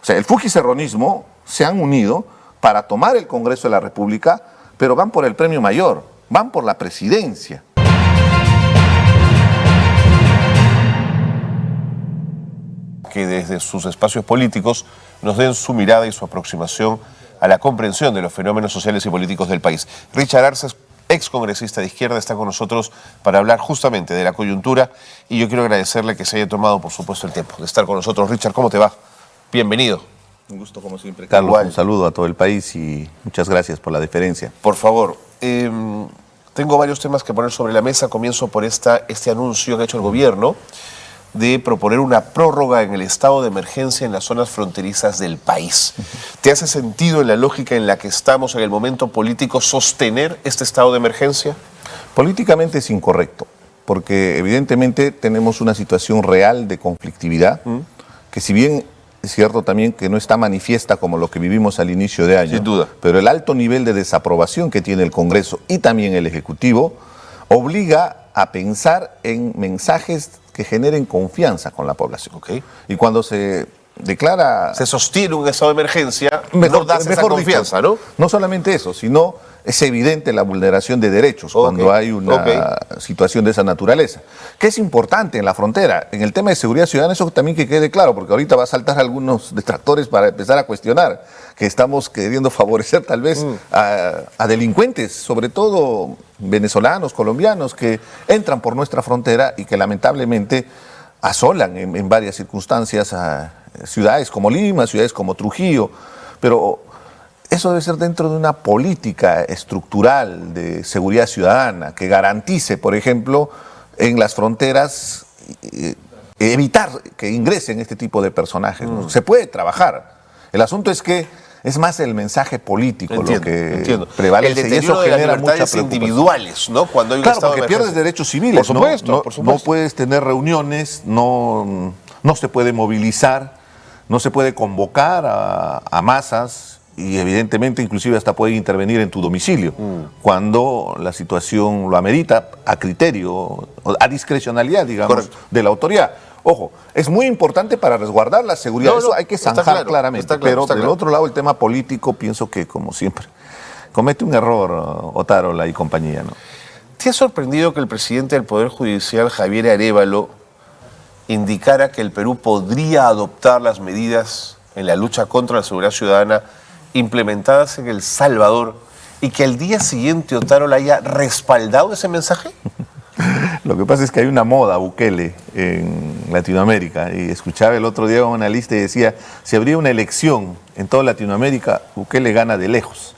O sea, el fujicerronismo se han unido para tomar el Congreso de la República, pero van por el premio mayor, van por la presidencia. Que desde sus espacios políticos nos den su mirada y su aproximación a la comprensión de los fenómenos sociales y políticos del país. Richard Arce, excongresista de izquierda, está con nosotros para hablar justamente de la coyuntura y yo quiero agradecerle que se haya tomado, por supuesto, el tiempo de estar con nosotros. Richard, ¿cómo te va? Bienvenido. Un gusto como siempre, Carlos. Igual. Un saludo a todo el país y muchas gracias por la deferencia. Por favor, tengo varios temas que poner sobre la mesa. Comienzo por este anuncio que ha hecho el gobierno de proponer una prórroga en el estado de emergencia en las zonas fronterizas del país. ¿Te hace sentido en la lógica en la que estamos en el momento político sostener este estado de emergencia? Políticamente es incorrecto, porque evidentemente tenemos una situación real de conflictividad, que si bien es cierto también que no está manifiesta como lo que vivimos al inicio de año, sin duda, pero el alto nivel de desaprobación que tiene el Congreso y también el Ejecutivo obliga a pensar en mensajes que generen confianza con la población. Okay. Y cuando se declara... Se sostiene un estado de emergencia, mejor das esa confianza, dicho, ¿no? No solamente eso, sino es evidente la vulneración de derechos cuando hay una situación de esa naturaleza. Que es importante en la frontera. En el tema de seguridad ciudadana, eso también que quede claro, porque ahorita va a saltar algunos detractores para empezar a cuestionar que estamos queriendo favorecer tal vez a delincuentes, sobre todo venezolanos, colombianos, que entran por nuestra frontera y que lamentablemente asolan en varias circunstancias a ciudades como Lima, ciudades como Trujillo, pero eso debe ser dentro de una política estructural de seguridad ciudadana que garantice, por ejemplo, en las fronteras evitar que ingresen este tipo de personajes. ¿No? Se puede trabajar. El asunto es que es más el mensaje político lo que prevalece. El deterioro y eso genera de las libertades individuales, ¿no? Cuando hay un estado de porque pierdes derechos civiles. Por supuesto, por supuesto. No puedes tener reuniones, no se puede movilizar, no se puede convocar a masas y evidentemente inclusive hasta puede intervenir en tu domicilio cuando la situación lo amerita a criterio, a discrecionalidad, digamos, de la autoridad. Ojo, es muy importante para resguardar la seguridad, eso hay que zanjar claramente, pero del otro lado el tema político pienso que, como siempre, comete un error Otárola y compañía, ¿no? ¿Te ha sorprendido que el presidente del Poder Judicial, Javier Arévalo, indicara que el Perú podría adoptar las medidas en la lucha contra la seguridad ciudadana implementadas en El Salvador y que al día siguiente Otárola haya respaldado ese mensaje? Lo que pasa es que hay una moda Bukele en Latinoamérica y escuchaba el otro día a un analista y decía, si habría una elección en toda Latinoamérica, Bukele gana de lejos,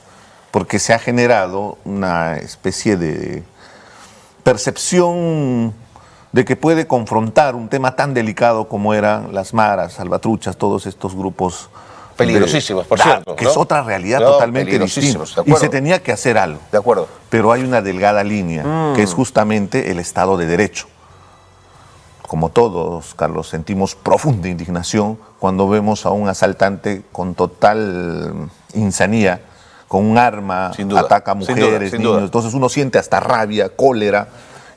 porque se ha generado una especie de percepción de que puede confrontar un tema tan delicado como eran las maras, salvatruchas, todos estos grupos peligrosísimos, por cierto, que es otra realidad totalmente distinta. Y se tenía que hacer algo. De acuerdo. Pero hay una delgada línea, que es justamente el Estado de Derecho. Como todos, Carlos, sentimos profunda indignación cuando vemos a un asaltante con total insanía, con un arma, ataca a mujeres, niños. Entonces uno siente hasta rabia, cólera.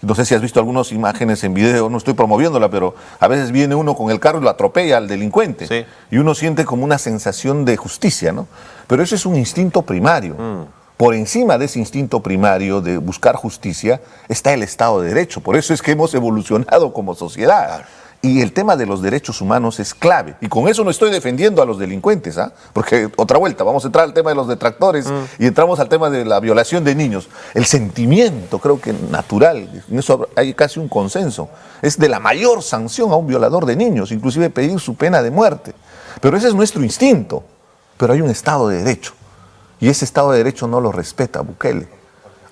No sé si has visto algunas imágenes en video, no estoy promoviéndola, pero a veces viene uno con el carro y lo atropella al delincuente. Sí. Y uno siente como una sensación de justicia, ¿no? Pero eso es un instinto primario. Por encima de ese instinto primario de buscar justicia está el Estado de Derecho. Por eso es que hemos evolucionado como sociedad. Claro. Y el tema de los derechos humanos es clave. Y con eso no estoy defendiendo a los delincuentes, ¿ah? Porque, otra vuelta, vamos a entrar al tema de los detractores y entramos al tema de la violación de niños. El sentimiento, creo que natural, en eso hay casi un consenso, es de la mayor sanción a un violador de niños, inclusive pedir su pena de muerte. Pero ese es nuestro instinto. Pero hay un Estado de Derecho. Y ese Estado de Derecho no lo respeta Bukele.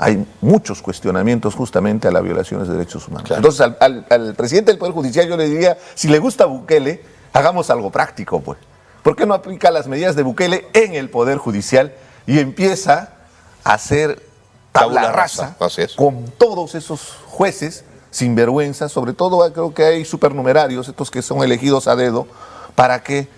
Hay muchos cuestionamientos justamente a las violaciones de derechos humanos. Claro. Entonces, al presidente del Poder Judicial yo le diría, si le gusta Bukele, hagamos algo práctico, pues. ¿Por qué no aplica las medidas de Bukele en el Poder Judicial y empieza a hacer tabla rasa con todos esos jueces sinvergüenza? Sobre todo creo que hay supernumerarios, estos que son elegidos a dedo, para que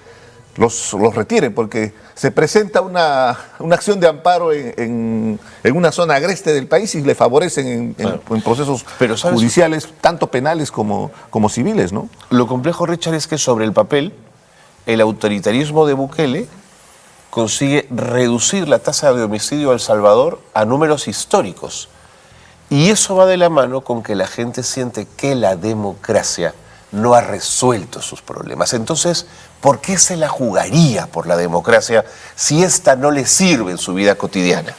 los retiren, porque se presenta una acción de amparo en una zona agreste del país y le favorecen en procesos judiciales, tanto penales como civiles, ¿no? Lo complejo, Richard, es que sobre el papel el autoritarismo de Bukele consigue reducir la tasa de homicidio a El Salvador a números históricos. Y eso va de la mano con que la gente siente que la democracia no ha resuelto sus problemas. Entonces, ¿por qué se la jugaría por la democracia si esta no le sirve en su vida cotidiana?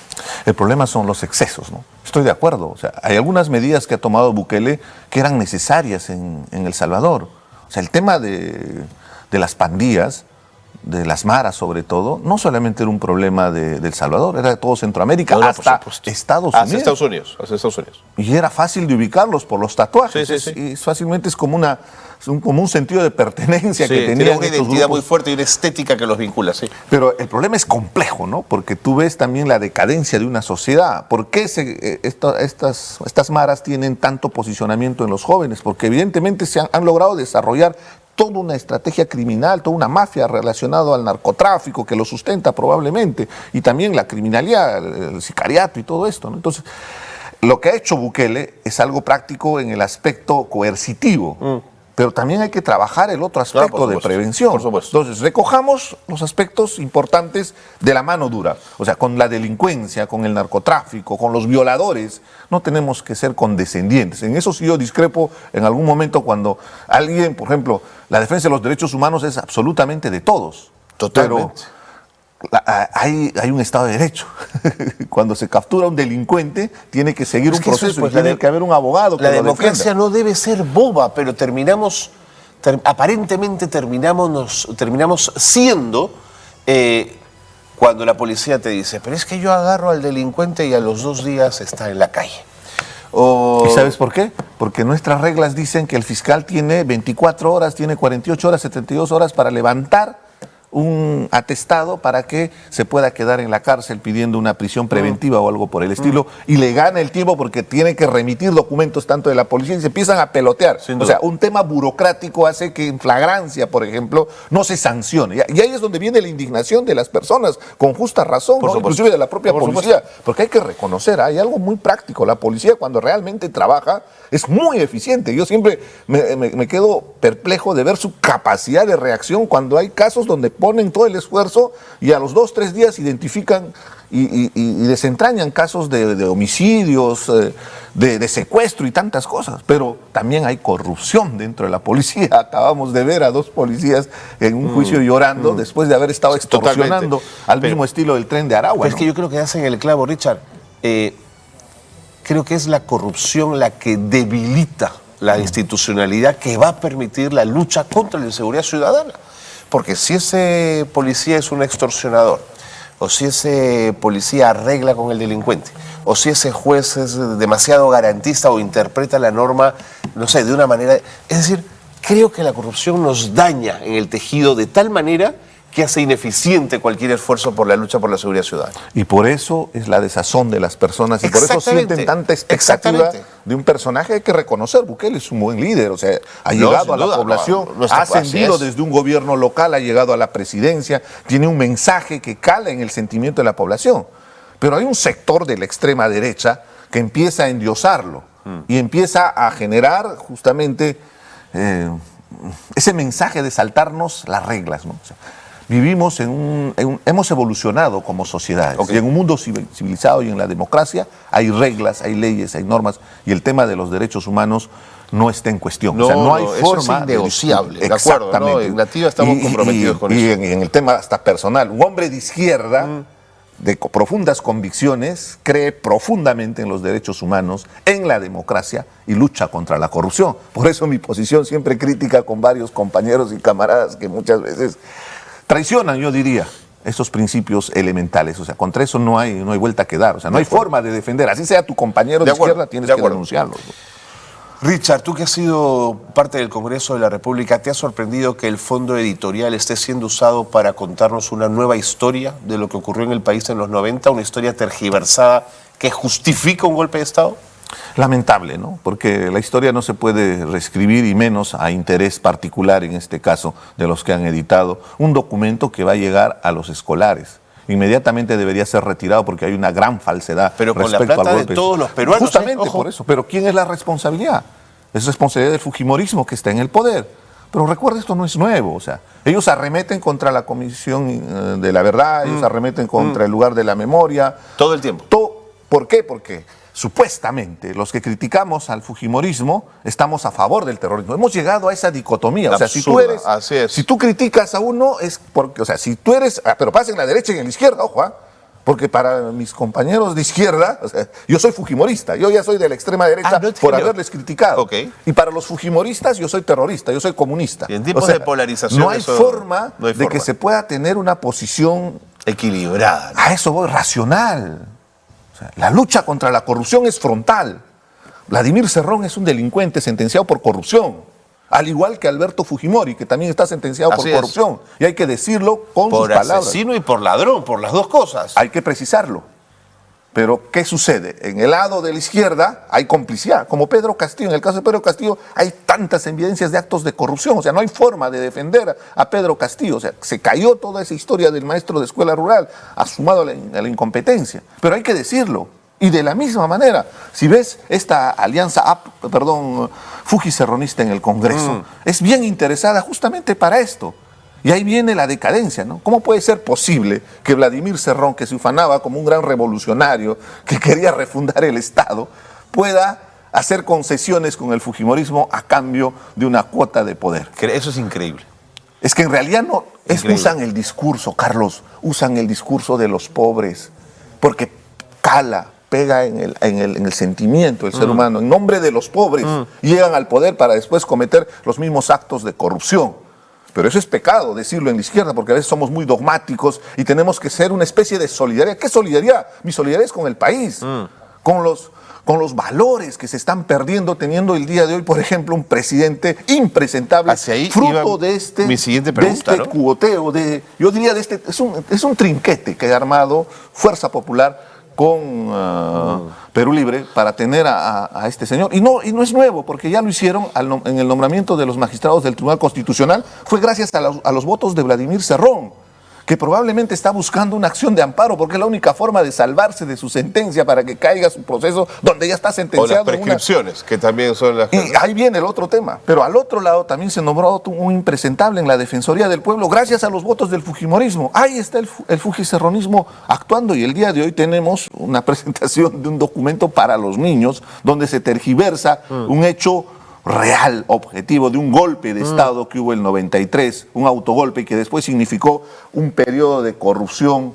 El problema son los excesos, ¿no? Estoy de acuerdo. O sea, hay algunas medidas que ha tomado Bukele que eran necesarias en El Salvador. O sea, el tema de las pandillas, de las maras sobre todo, no solamente era un problema de El Salvador, era de todo Centroamérica, No, hasta Estados Unidos. Hasta Estados Unidos. Y era fácil de ubicarlos por los tatuajes. Sí, sí, sí. Y fácilmente es como un sentido de pertenencia Sí, que tenían tiene una estos identidad grupos. muy fuerte y una estética que los vincula, sí. Pero el problema es complejo, ¿no? Porque tú ves también la decadencia de una sociedad. ¿Por qué estas maras tienen tanto posicionamiento en los jóvenes? Porque evidentemente han logrado desarrollar toda una estrategia criminal, toda una mafia relacionada al narcotráfico que lo sustenta probablemente, y también la criminalidad, el sicariato y todo esto, ¿no? Entonces, lo que ha hecho Bukele es algo práctico en el aspecto coercitivo. Pero también hay que trabajar el otro aspecto de prevención. Por supuesto. Entonces, recojamos los aspectos importantes de la mano dura. O sea, con la delincuencia, con el narcotráfico, con los violadores, no tenemos que ser condescendientes. En eso sí yo discrepo en algún momento cuando alguien, por ejemplo, la defensa de los derechos humanos es absolutamente de todos. Totalmente. Pero hay un Estado de Derecho. Cuando se captura un delincuente, tiene que seguir un proceso y tiene que haber un abogado que la lo democracia defienda. no debe ser boba, pero aparentemente terminamos siendo cuando la policía te dice, pero es que yo agarro al delincuente y a los 2 días está en la calle. ¿Y sabes por qué? Porque nuestras reglas dicen que el fiscal tiene 24 horas, tiene 48 horas, 72 horas para levantar un atestado para que se pueda quedar en la cárcel pidiendo una prisión preventiva o algo por el estilo, y le gana el tiempo porque tiene que remitir documentos tanto de la policía y se empiezan a pelotear. O sea, un tema burocrático hace que en flagrancia, por ejemplo, no se sancione. Y ahí es donde viene la indignación de las personas, con justa razón, ¿no? Inclusive de la propia policía, porque hay que reconocer, hay algo muy práctico. La policía, cuando realmente trabaja, es muy eficiente. Yo siempre me quedo perplejo de ver su capacidad de reacción cuando hay casos donde ponen todo el esfuerzo y a los 2, 3 días identifican y desentrañan casos de homicidios, de secuestro y tantas cosas. Pero también hay corrupción dentro de la policía. Acabamos de ver a 2 policías en un juicio llorando después de haber estado extorsionando al mismo estilo del Tren de Aragua. Es que yo creo que hacen el clavo, Richard. Creo que es la corrupción la que debilita la institucionalidad que va a permitir la lucha contra la inseguridad ciudadana. Porque si ese policía es un extorsionador, o si ese policía arregla con el delincuente, o si ese juez es demasiado garantista o interpreta la norma, no sé, de una manera... Es decir, creo que la corrupción nos daña en el tejido de tal manera que hace ineficiente cualquier esfuerzo por la lucha por la seguridad ciudadana. Y por eso es la desazón de las personas y por eso sienten tanta expectativa de un personaje. Hay que reconocer, Bukele es un buen líder, o sea, ha llegado a la población, ha ascendido desde un gobierno local, ha llegado a la presidencia, tiene un mensaje que cala en el sentimiento de la población. Pero hay un sector de la extrema derecha que empieza a endiosarlo y empieza a generar justamente ese mensaje de saltarnos las reglas, ¿no? O sea, vivimos hemos evolucionado como sociedades. Y en un mundo civilizado y en la democracia hay reglas, hay leyes, hay normas, y el tema de los derechos humanos no está en cuestión. No, o sea, no hay forma. Eso es innegociable. De acuerdo, ¿no? En Nativa estamos comprometidos con eso. Y en el tema hasta personal, un hombre de izquierda de profundas convicciones cree profundamente en los derechos humanos, en la democracia y lucha contra la corrupción. Por eso mi posición siempre crítica con varios compañeros y camaradas que muchas veces traicionan, yo diría, esos principios elementales. O sea, contra eso no hay vuelta que dar. O sea, no hay forma de defender. Así sea tu compañero de izquierda, tienes que denunciarlo. Richard, tú que has sido parte del Congreso de la República, ¿te ha sorprendido que el fondo editorial esté siendo usado para contarnos una nueva historia de lo que ocurrió en el país en los 90, una historia tergiversada que justifica un golpe de Estado? Lamentable, ¿no? Porque la historia no se puede reescribir, y menos a interés particular, en este caso, de los que han editado un documento que va a llegar a los escolares. Inmediatamente debería ser retirado porque hay una gran falsedad. Pero con respecto la plata al golpe de todos los peruanos. Justamente por eso. Pero ¿quién es la responsabilidad? Es responsabilidad del fujimorismo que está en el poder. Pero recuerda, esto no es nuevo. O sea, ellos arremeten contra la Comisión de la Verdad, ellos arremeten contra el lugar de la memoria. Todo el tiempo. ¿Por qué? Porque supuestamente los que criticamos al fujimorismo estamos a favor del terrorismo. Hemos llegado a esa dicotomía. O sea, si tú criticas a uno es porque, o sea, si tú eres, pero pasa en la derecha y en la izquierda, ojo, porque para mis compañeros de izquierda, o sea, yo soy fujimorista, yo ya soy de la extrema derecha por haberles criticado. Okay. Y para los fujimoristas yo soy terrorista, yo soy comunista. Y en tiempos de polarización no hay forma de que se pueda tener una posición equilibrada, ¿no? A eso voy, racional. O sea, la lucha contra la corrupción es frontal. Vladimir Cerrón es un delincuente sentenciado por corrupción. Al igual que Alberto Fujimori, que también está sentenciado por corrupción. Y hay que decirlo con sus palabras. Por asesino y por ladrón, por las dos cosas. Hay que precisarlo. Pero, ¿qué sucede? En el lado de la izquierda hay complicidad. Como Pedro Castillo, en el caso de Pedro Castillo, hay tantas evidencias de actos de corrupción. O sea, no hay forma de defender a Pedro Castillo. O sea, se cayó toda esa historia del maestro de escuela rural, asumado a la incompetencia. Pero hay que decirlo. Y de la misma manera, si ves esta alianza fujicerronista en el Congreso, es bien interesada justamente para esto. Y ahí viene la decadencia, ¿no? ¿Cómo puede ser posible que Vladimir Cerrón, que se ufanaba como un gran revolucionario, que quería refundar el Estado, pueda hacer concesiones con el fujimorismo a cambio de una cuota de poder? Eso es increíble. Es que en realidad no, usan el discurso, Carlos, usan el discurso de los pobres, porque pega en el sentimiento del ser humano, en nombre de los pobres, llegan al poder para después cometer los mismos actos de corrupción. Pero eso es pecado decirlo en la izquierda, porque a veces somos muy dogmáticos y tenemos que ser una especie de solidaridad. ¿Qué solidaridad? Mi solidaridad es con el país, con los valores que se están perdiendo, teniendo el día de hoy, por ejemplo, un presidente impresentable, fruto de este cuoteo, yo diría es un trinquete que ha armado Fuerza Popular con Perú Libre para tener a este señor. Y no es nuevo, porque ya lo hicieron en el nombramiento de los magistrados del Tribunal Constitucional. Fue gracias a los votos de Vladimir Cerrón, que probablemente está buscando una acción de amparo, porque es la única forma de salvarse de su sentencia para que caiga su proceso donde ya está sentenciado. O las prescripciones, que también son las... Y ahí viene el otro tema. Pero al otro lado también se nombró un impresentable en la Defensoría del Pueblo gracias a los votos del fujimorismo. Ahí está el fujicerronismo actuando, y el día de hoy tenemos una presentación de un documento para los niños donde se tergiversa un hecho real, objetivo, de un golpe de Estado que hubo en el 93, un autogolpe que después significó un periodo de corrupción,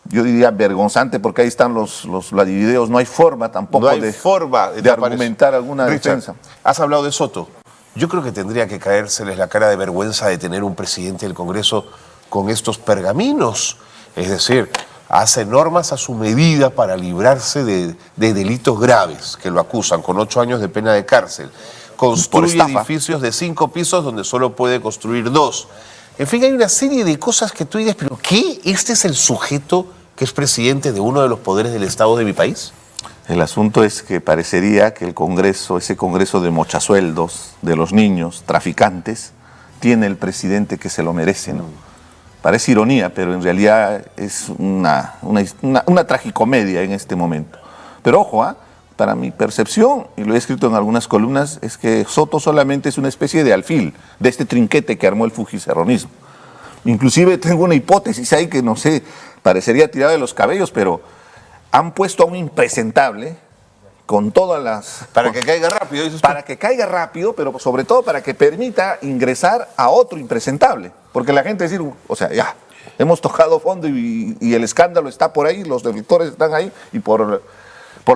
yo diría vergonzante, porque ahí están los videos, no hay forma tampoco de argumentar alguna defensa. Has hablado de Soto. Yo creo que tendría que caérseles la cara de vergüenza de tener un presidente del Congreso con estos pergaminos. Es decir, hace normas a su medida para librarse de delitos graves que lo acusan, con 8 años de pena de cárcel. Construye edificios de 5 pisos donde solo puede construir 2. En fin, hay una serie de cosas que tú dices, ¿pero qué? ¿Este es el sujeto que es presidente de uno de los poderes del Estado de mi país? El asunto es que parecería que el Congreso, ese Congreso de mochasueldos, de los niños traficantes, tiene el presidente que se lo merece, ¿no? Parece ironía, pero en realidad es una tragicomedia en este momento. Pero ojo, para mi percepción, y lo he escrito en algunas columnas, es que Soto solamente es una especie de alfil de este trinquete que armó el fujicerronismo. Inclusive tengo una hipótesis ahí que no sé, parecería tirada de los cabellos, pero han puesto a un impresentable con todas las... Para que caiga rápido. Para que caiga rápido, pero sobre todo para que permita ingresar a otro impresentable. Porque la gente decir, o sea, ya, hemos tocado fondo y el escándalo está por ahí, los delictores están ahí, y por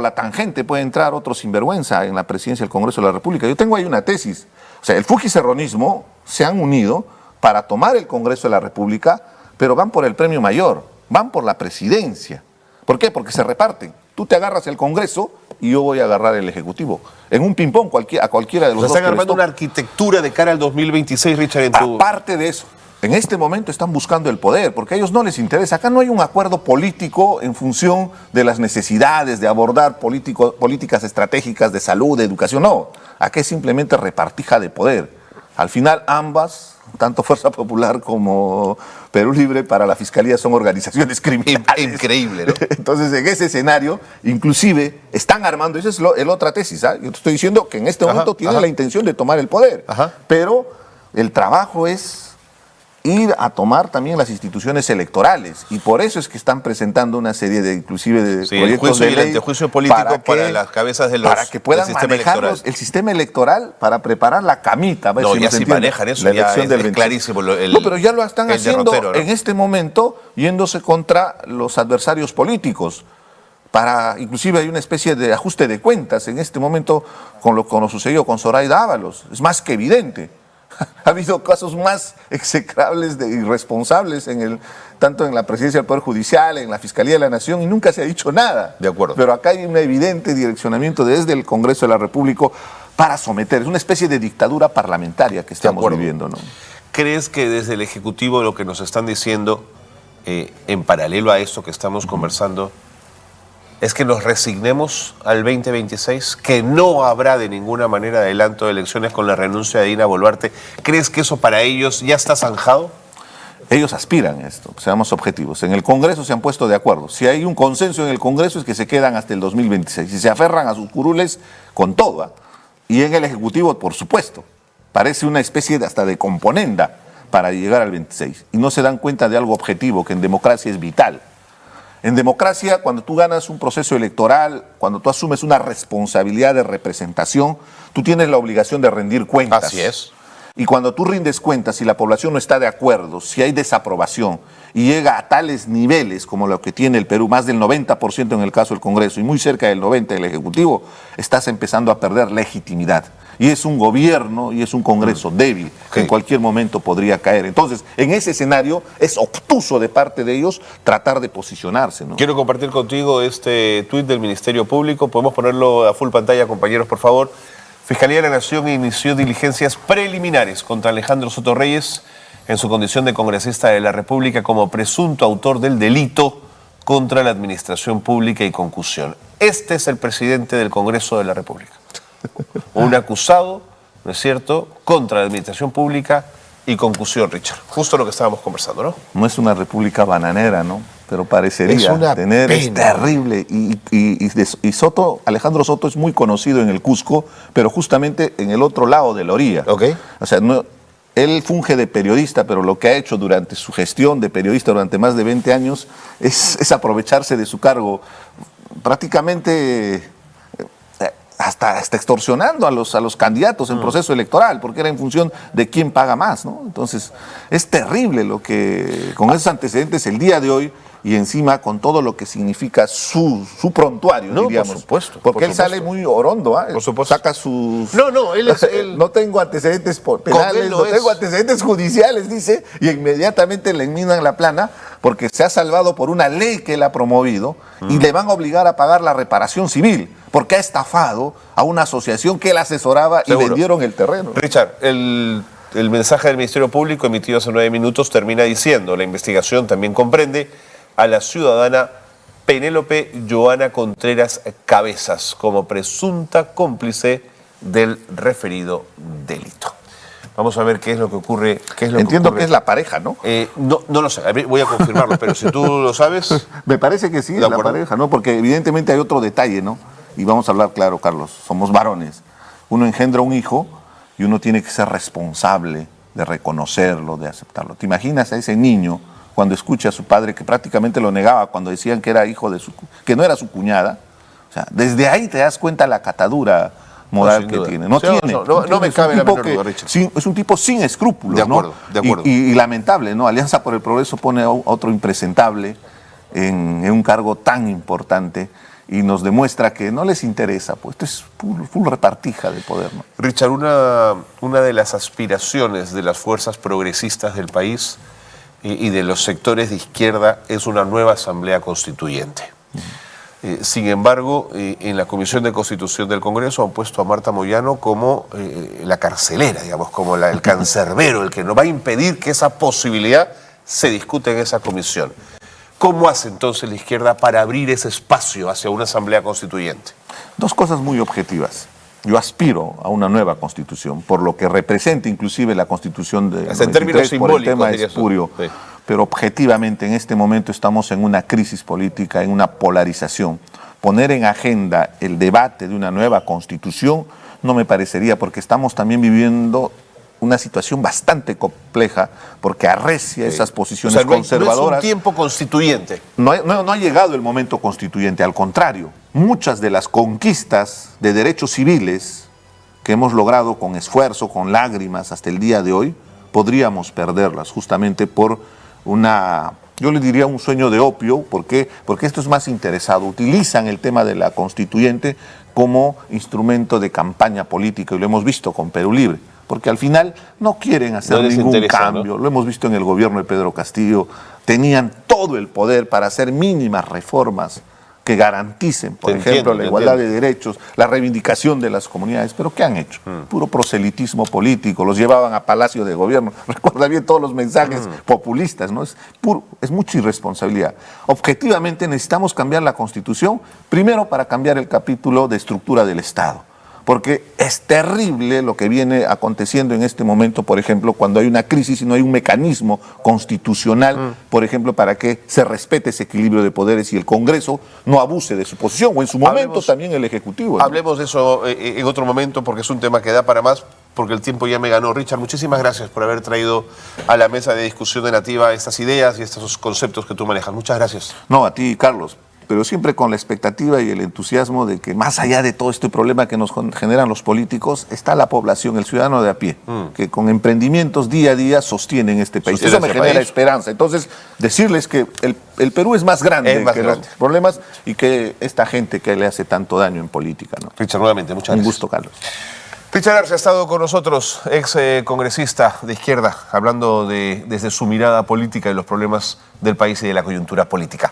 la tangente puede entrar otro sinvergüenza en la presidencia del Congreso de la República. Yo tengo ahí una tesis. O sea, el fujicerronismo se han unido para tomar el Congreso de la República, pero van por el premio mayor, van por la presidencia. ¿Por qué? Porque se reparten. Tú te agarras el Congreso y yo voy a agarrar el Ejecutivo. En un ping-pong a cualquiera de los dos. Están armando una arquitectura de cara al 2026, Richard. Aparte de eso, en este momento están buscando el poder, porque a ellos no les interesa. Acá no hay un acuerdo político en función de las necesidades de abordar políticas estratégicas de salud, de educación. No, acá es simplemente repartija de poder. Al final ambas, tanto Fuerza Popular como Perú Libre, para la Fiscalía son organizaciones criminales. Increíble, ¿no? Entonces, en ese escenario, inclusive, están armando, esa es la otra tesis, ¿eh? Yo te estoy diciendo que en este momento tienen la intención de tomar el poder, pero El trabajo es ir a tomar también las instituciones electorales, y por eso es que están presentando una serie de, inclusive, de Sí, el proyectos juicio de y ley el antejuicio político para las cabezas para que puedan del sistema manejar electoral. el sistema electoral para preparar la camita. No, si ya nos sí entiende, manejan eso, la ya elección es del 26. clarísimo No, pero ya lo están el haciendo derrotero, ¿no? en este momento, yéndose contra los adversarios políticos. Inclusive hay una especie de ajuste de cuentas en este momento con lo sucedido con Zoraida Ábalos. Es más que evidente. Ha habido casos más execrables de irresponsables tanto en la presidencia del Poder Judicial, en la Fiscalía de la Nación, y nunca se ha dicho nada. De acuerdo. Pero acá hay un evidente direccionamiento desde el Congreso de la República para someter. Es una especie de dictadura parlamentaria que estamos viviendo, ¿no? ¿Crees que desde el Ejecutivo lo que nos están diciendo, en paralelo a esto que estamos conversando, es que nos resignemos al 2026, que no habrá de ninguna manera adelanto de elecciones con la renuncia de Dina Boluarte? ¿Crees que eso para ellos ya está zanjado? Ellos aspiran a esto, seamos objetivos. En el Congreso se han puesto de acuerdo. Si hay un consenso en el Congreso es que se quedan hasta el 2026. Y se aferran a sus curules con todo, ¿eh? Y en el Ejecutivo, por supuesto. Parece una especie hasta de componenda para llegar al 26. Y no se dan cuenta de algo objetivo, que en democracia es vital. En democracia, cuando tú ganas un proceso electoral, cuando tú asumes una responsabilidad de representación, tú tienes la obligación de rendir cuentas. Así es. Y cuando tú rindes cuentas, si la población no está de acuerdo, si hay desaprobación y llega a tales niveles como lo que tiene el Perú, más del 90% en el caso del Congreso y muy cerca del 90% del Ejecutivo, estás empezando a perder legitimidad. Y es un gobierno y es un Congreso débil, que en cualquier momento podría caer. Entonces, en ese escenario es obtuso de parte de ellos tratar de posicionarse, ¿no? Quiero compartir contigo este tuit del Ministerio Público. ¿Podemos ponerlo a full pantalla, compañeros, por favor? Fiscalía de la Nación inició diligencias preliminares contra Alejandro Soto Reyes en su condición de congresista de la República como presunto autor del delito contra la administración pública y concusión. Este es el presidente del Congreso de la República. Un acusado, ¿no es cierto?, contra la administración pública y concusión, Richard. Justo lo que estábamos conversando, ¿no? No es una república bananera, ¿no? Pero parecería Es una tener, es pena. terrible. Y Soto, Alejandro Soto es muy conocido en el Cusco, pero justamente en el otro lado de la orilla. Ok. O sea, él funge de periodista, pero lo que ha hecho durante su gestión de periodista durante más de 20 años es aprovecharse de su cargo prácticamente hasta extorsionando a los candidatos en proceso electoral, porque era en función de quién paga más, ¿no? Entonces, es terrible lo que, con esos antecedentes el día de hoy, y encima con todo lo que significa su prontuario, No, diríamos. por supuesto. Porque por él sale supuesto. muy orondo, ¿eh? Por supuesto. Saca sus... No, él es... No tengo antecedentes penales, no tengo antecedentes judiciales, dice, y inmediatamente le enminan la plana porque se ha salvado por una ley que él ha promovido y le van a obligar a pagar la reparación civil porque ha estafado a una asociación que él asesoraba. Seguro. Y vendieron el terreno. Richard, el mensaje del Ministerio Público emitido hace 9 minutos termina diciendo: la investigación también comprende a la ciudadana Penélope Joana Contreras Cabezas como presunta cómplice del referido delito. Vamos a ver qué es lo que ocurre. Entiendo que es la pareja, ¿no? No lo sé, a ver, voy a confirmarlo, pero si tú lo sabes... Me parece que sí, es la pareja, ¿no? Porque evidentemente hay otro detalle, ¿no? Y vamos a hablar claro, Carlos, somos varones. Uno engendra un hijo y uno tiene que ser responsable de reconocerlo, de aceptarlo. ¿Te imaginas a ese niño cuando escucha a su padre, que prácticamente lo negaba cuando decían que era hijo de que no era su cuñada? O sea, desde ahí te das cuenta la catadura moral que tiene. No me cabe la menor duda, Richard. Es un tipo sin escrúpulos, de acuerdo, ¿no? De acuerdo. Y lamentable, ¿no? Alianza por el Progreso pone a otro impresentable en un cargo tan importante y nos demuestra que no les interesa, pues esto es full repartija de poder, ¿no? Richard, una de las aspiraciones de las fuerzas progresistas del país y de los sectores de izquierda es una nueva asamblea constituyente. Sin embargo, en la Comisión de Constitución del Congreso han puesto a Marta Moyano como la carcelera, digamos, como el cancerbero, el que no va a impedir que esa posibilidad se discute en esa comisión. ¿Cómo hace entonces la izquierda para abrir ese espacio hacia una asamblea constituyente? Dos cosas muy objetivas. Yo aspiro a una nueva constitución, por lo que representa inclusive la constitución de... Hasta en términos simbólicos, por el tema espurio. Sí. Pero objetivamente en este momento estamos en una crisis política, en una polarización. Poner en agenda el debate de una nueva constitución no me parecería, porque estamos también viviendo una situación bastante compleja porque arrecia esas posiciones o sea, conservadoras. No es un tiempo constituyente. No ha llegado el momento constituyente, al contrario. Muchas de las conquistas de derechos civiles que hemos logrado con esfuerzo, con lágrimas hasta el día de hoy, podríamos perderlas justamente por yo le diría un sueño de opio. ¿Por qué? Porque esto es más interesado. Utilizan el tema de la constituyente como instrumento de campaña política y lo hemos visto con Perú Libre. Porque al final no quieren hacer ningún cambio. ¿No? Lo hemos visto en el gobierno de Pedro Castillo. Tenían todo el poder para hacer mínimas reformas que garanticen, por ejemplo, la igualdad de derechos, la reivindicación de las comunidades. ¿Pero qué han hecho? Puro proselitismo político. Los llevaban a Palacio de Gobierno. Recuerda bien todos los mensajes populistas, ¿no? Es mucha irresponsabilidad. Objetivamente necesitamos cambiar la Constitución, primero para cambiar el capítulo de estructura del Estado. Porque es terrible lo que viene aconteciendo en este momento, por ejemplo, cuando hay una crisis y no hay un mecanismo constitucional, por ejemplo, para que se respete ese equilibrio de poderes y el Congreso no abuse de su posición, o en su momento también el Ejecutivo, ¿no? Hablemos de eso en otro momento, porque es un tema que da para más, porque el tiempo ya me ganó. Richard, muchísimas gracias por haber traído a la mesa de discusión de Nativa estas ideas y estos conceptos que tú manejas. Muchas gracias. No, a ti, Carlos, pero siempre con la expectativa y el entusiasmo de que más allá de todo este problema que nos generan los políticos, está la población, el ciudadano de a pie, que con emprendimientos día a día sostienen este país. Eso me genera esperanza. Entonces, decirles que el Perú es más grande que los problemas y que esta gente que le hace tanto daño en política, ¿no? Richard, nuevamente, muchas gracias. Un gusto, Carlos. Richard Arce ha estado con nosotros, ex congresista de izquierda, hablando desde su mirada política y los problemas del país y de la coyuntura política.